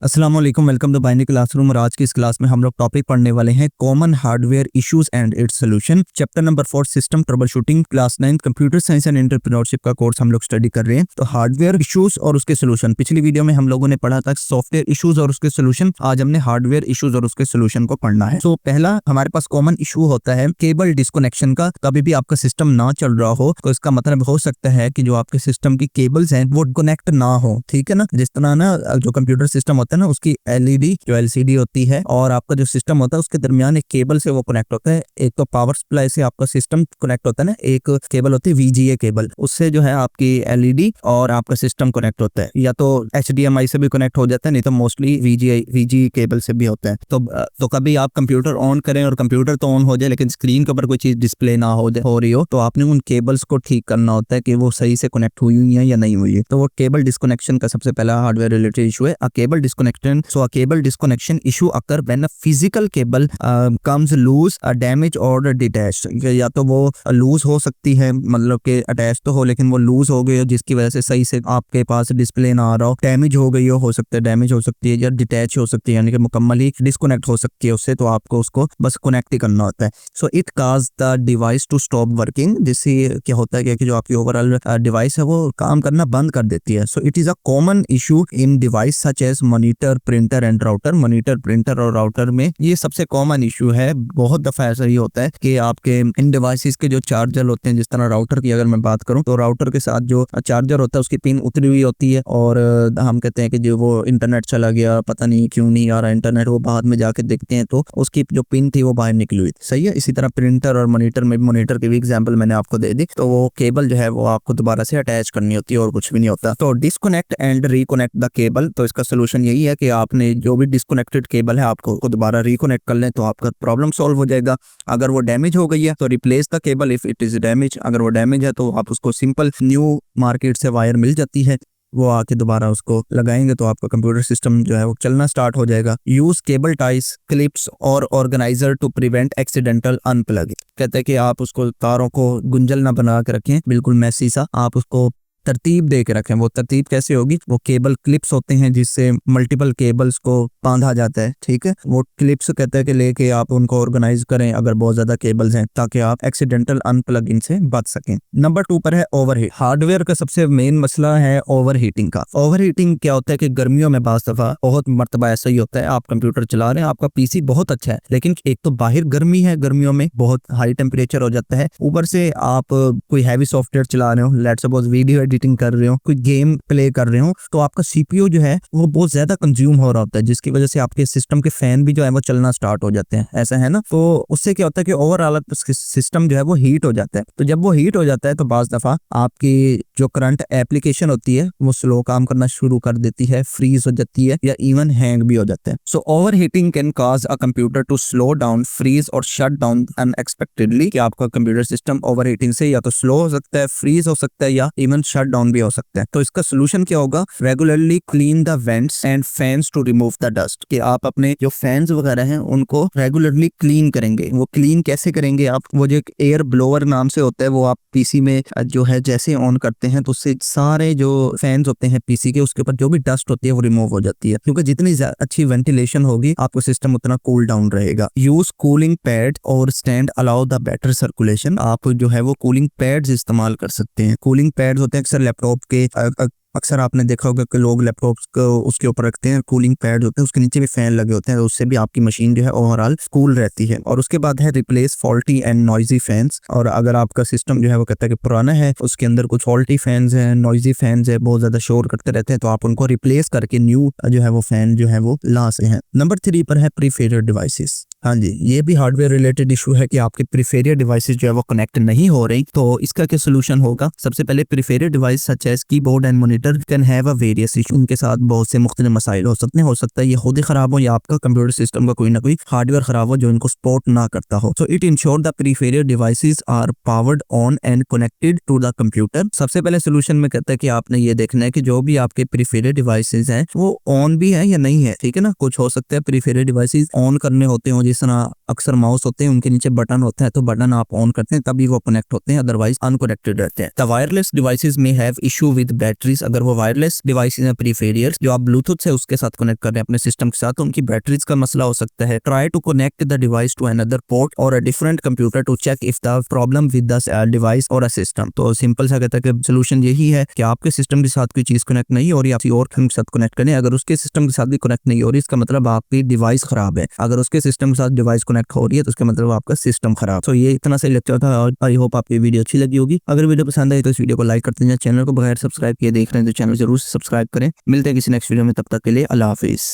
अस्सलाम वालेकुम, welcome to binary classroom. और आज की इस क्लास में हम लोग टॉपिक पढ़ने वाले हैं common hardware issues and its solution. Chapter number 4 system trouble shooting, class 9 computer science and entrepreneurship का कोर्स हम लोग स्टडी कर रहे हैं। तो हार्डवेयर इश्यूज और उसके सोल्यूशन, पिछली वीडियो में हम लोगों ने पढ़ा था सॉफ्टवेयर इश्यूज और उसके सोल्यूशन। आज हमने हार्डवेयर इश्यूज और उसके सोल्यूशन को पढ़ना है। तो पहला हमारे पास कॉमन इशू होता है केबल डिस्कनेक्शन का। कभी भी आपका सिस्टम ना चल रहा हो तो इसका मतलब हो सकता है कि जो आपके सिस्टम की केबल्स हैं वो कनेक्ट ना हो, ठीक है ना। जिस तरह ना जो कंप्यूटर सिस्टम होता है ना, उसकी एलईडी जो एलसीडी होती है और आपका जो सिस्टम होता है उसके दरमियान एक केबल से वो कनेक्ट होता है। एक तो पावर सप्लाई से आपका सिस्टम कनेक्ट होता है ना, एक केबल होती है वीजीए केबल, उससे जो है आपकी एलईडी और आपका सिस्टम कनेक्ट होता है। या तो एचडीएमआई से भी कनेक्ट हो जाता है, नहीं तो मोस्टली वीजीए केबल से भी होता है। तो कभी आप कंप्यूटर ऑन करें और कंप्यूटर तो ऑन हो जाए लेकिन स्क्रीन के ऊपर कोई चीज डिस्प्ले ना हो रही हो, तो आपने उन केबल्स को ठीक करना होता है कि वो सही से कनेक्ट हुई है या नहीं हुई है। तो वो केबल डिस्कनेक्शन का सबसे पहला हार्डवेयर रिलेटेड इशू है cable disconnection. So a cable disconnection issue occur when a physical cable comes loose, damaged or detached। या तो वो लूज हो सकती है, मतलब कि अटैच तो हो लेकिन वो लूज हो गई हो जिसकी वजह से सही से आपके पास डिस्प्ले ना आ रहा हो, डैमेज हो गई हो सकता है, डैमेज हो सकती है या डिटैच हो सकती है, यानी कि मुकम्मल ही डिस्कनेक्ट हो सकती है उससे। तो आपको उसको बस कनेक्ट ही करना होता है। So it cause the device to stop working. जिससे क्या होता है कि जो आपकी ओवरऑल डिवाइस है वो काम करना बंद कर देती है। So it is a common issue in device such as monitor, printer and router. Monitor, printer और राउटर में ये सबसे कॉमन इशू है। बहुत दफा ऐसा ही होता है कि आपके इन डिवाइसेस के जो चार्जर होते हैं, जिस तरह राउटर की अगर मैं बात करूं तो राउटर के साथ जो चार्जर होता है उसकी पिन उतरी हुई होती है और हम कहते हैं कि जो वो इंटरनेट चला गया, पता नहीं क्यों नहीं आ रहा इंटरनेट, वो बाद में जाके देखते हैं तो उसकी जो पिन थी वो बाहर निकली हुई थी। सही है। इसी तरह प्रिंटर और मॉनिटर में, मॉनिटर की भी एग्जाम्पल मैंने आपको दे दी। तो वो केबल जो है वो आपको दोबारा से अटैच करनी होती है और कुछ भी नहीं होता। तो disconnect and reconnect the cable. तो इसका सोल्यूशन यही है कि आपने जो भी डिस्कनेक्टेड केबल है आपको दोबारा रिकनेक्ट कर लें तो आपका प्रॉब्लम सॉल्व हो जाएगा। अगर वो डैमेज हो गई है तो replace the cable if it is damage. अगर वो डैमेज है तो आप उसको सिंपल न्यू मार्केट से वायर मिल जाती है, वो आके दोबारा उसको लगाएंगे तो आपका कंप्यूटर सिस्टम जो है वो चलना स्टार्ट हो जाएगा। यूज केबल टाइज, क्लिप्स और organiser to prevent accidental unplugging. कहते हैं कि आप उसको तारों को गुंजल ना बना के रखें, बिल्कुल मैसी सा, आप उसको तरतीब दे के रखें। वो तरतीब कैसे होगी? वो केबल क्लिप्स होते हैं जिससे मल्टीपल केबल्स को बांधा जाता है, ठीक है। वो क्लिप्स कहते हैं कि लेके आप उनको ऑर्गेनाइज करें अगर बहुत ज्यादा केबल्स हैं, ताकि आप एक्सीडेंटल अनप्लगिंग से बच सकें। नंबर 2 पर है ओवरहीट। हार्डवेयर का सबसे मेन मसला है ओवरहीटिंग का। ओवरहीटिंग क्या होता है कि गर्मियों में बाज़ दफा बहुत मर्तबा ऐसा ही होता है, आप कंप्यूटर चला रहे हैं, आपका पीसी बहुत अच्छा है लेकिन एक तो बाहर गर्मी है, गर्मियों में बहुत हाई टेम्परेचर हो जाता है, ऊपर से आप कोई हैवी सॉफ्टवेयर चला रहे हो, लेट्स सपोज वीडियो एडिटिंग कर रहे हो, कोई गेम प्ले कर रहे हो, तो आपका सीपीयू जो है वो बहुत ज्यादा कंज्यूम हो रहा होता है, जिसकी वजह से आपके सिस्टम के फैन भी जो है वो चलना स्टार्ट हो जाते हैं। ऐसा है ना। तो उससे क्या होता है कि ओवरऑल सिस्टम जो है वो हीट हो जाता है। तो जब वो हीट हो जाता है तो बाज दफा आपकी जो करंट एप्लीकेशन होती है वो स्लो काम करना शुरू कर देती है, फ्रीज हो जाती है या इवन हैंग भी हो जाता है। So overheating can cause a computer to slow down, freeze और शट डाउन अनएक्सपेक्टेडली। कि आपका कंप्यूटर सिस्टम ओवर हीटिंग से या तो स्लो हो सकता है, फ्रीज हो सकता है या इवन शट डाउन भी हो सकता है। तो इसका सोल्यूशन क्या होगा? Regularly clean the vents and fans to remove the dust. कि आप अपने जो फैंस वगैरह हैं उनको रेगुलरली क्लीन करेंगे। वो क्लीन कैसे करेंगे आप? वो जो एक एयर ब्लोअर नाम से होता है, वो आप पीसी में जो है जैसे ऑन करते हैं तो उससे सारे जो फैंस होते हैं पीसी के, उसके ऊपर जो भी डस्ट होती है वो रिमूव हो जाती है। क्योंकि जितनी अच्छी वेंटिलेशन होगी आपको सिस्टम उतना कूल डाउन रहेगा। यूज कूलिंग पैड और stand allow the better circulation. आप जो है वो कूलिंग पैड्स इस्तेमाल कर सकते हैं। कूलिंग पैड्स होते हैं अक्सर लैपटॉप के, अक्सर आपने देखा होगा कि लोग लैपटॉप्स को उसके ऊपर रखते हैं, कूलिंग पैड होते हैं, उसके नीचे भी फैन लगे होते हैं, उससे भी आपकी मशीन जो है ओवरऑल कूल रहती है। और उसके बाद है replace faulty and noisy fans. और अगर आपका सिस्टम जो है वो कहता है कि पुराना है, उसके अंदर कुछ फॉल्टी फैंस हैं, नॉइजी फैंस है, बहुत ज्यादा शोर करते रहते हैं, तो आप उनको रिप्लेस करके न्यू जो है वो फैन जो है वो ला सकते हैं। नंबर 3 पर है प्रीफेरियर डिवाइसेस। हाँ जी, ये भी हार्डवेयर रिलेटेड इशू है कि आपके प्रीफेरियर डिवाइसेस जो है वो कनेक्ट नहीं हो रही। तो इसका क्या सोल्यूशन होगा? सबसे पहले peripheral device such as keyboard and monitor can have a various issue. उनके साथ बहुत से मुख्तलिफ मसाइल हो सकते हैं ये खुद ही खराब हो या आपका कंप्यूटर सिस्टम का कोई ना कोई हार्डवेयर खराब हो जो इनको सपोर्ट ना करता हो। So it ensure the peripheral devices are powered on and connected to the computer. सबसे पहले सोल्यूशन में कहता है कि आपने ये देखना है कि जो भी आपके प्रीफेरियर डिवाइसेस हैं वो ऑन भी है या नहीं है, ठीक है ना। कुछ हो सकता है प्रीफेरियर डिवाइसेस ऑन करने होते हो, जिस तरह अक्सर माउस होते हैं उनके नीचे बटन होता है, तो बटन आप ऑन करते हैं तभी वो कनेक्ट होते हैं, अदरवाइज अनकनेक्टेड रहते हैं। द वायरलेस डिवाइसेस में हैव इशू विद बैटरीज। अगर वो वायरलेस डिवाइसेज हैं प्रीफेरियर्स जो आप ब्लूटूथ से उसके साथ कनेक्ट कर रहे हैं अपने सिस्टम के साथ, तो उनकी बैटरीज का मसला हो सकता है। Try to connect the device to another port or a different computer to check if the problem with the device or a system. तो सिंपल सा कहता है कि सोल्यूशन यही है कि आपके सिस्टम के साथ कोई चीज कनेक्ट नहीं हो रही, आप किसी और के साथ कनेक्ट करें। अगर उसके सिस्टम के साथ भी कनेक्ट नहीं हो रही, इसका मतलब आपकी डिवाइस खराब है। अगर उसके सिस्टम के साथ डिवाइस कनेक्ट हो रही है तो उसका मतलब आपका सिस्टम खराब। तो ये इतना सही लेक्चर था और आई होप आपको वीडियो अच्छी लगी होगी। अगर वीडियो पसंद आई तो इस वीडियो को लाइक करते हैं। चैनल को बगैर सब्सक्राइब किए देख रहे हैं तो चैनल जरूर सब्सक्राइब करें। मिलते हैं किसी नेक्स्ट वीडियो में, तब तक के लिए अल्लाह हाफिज।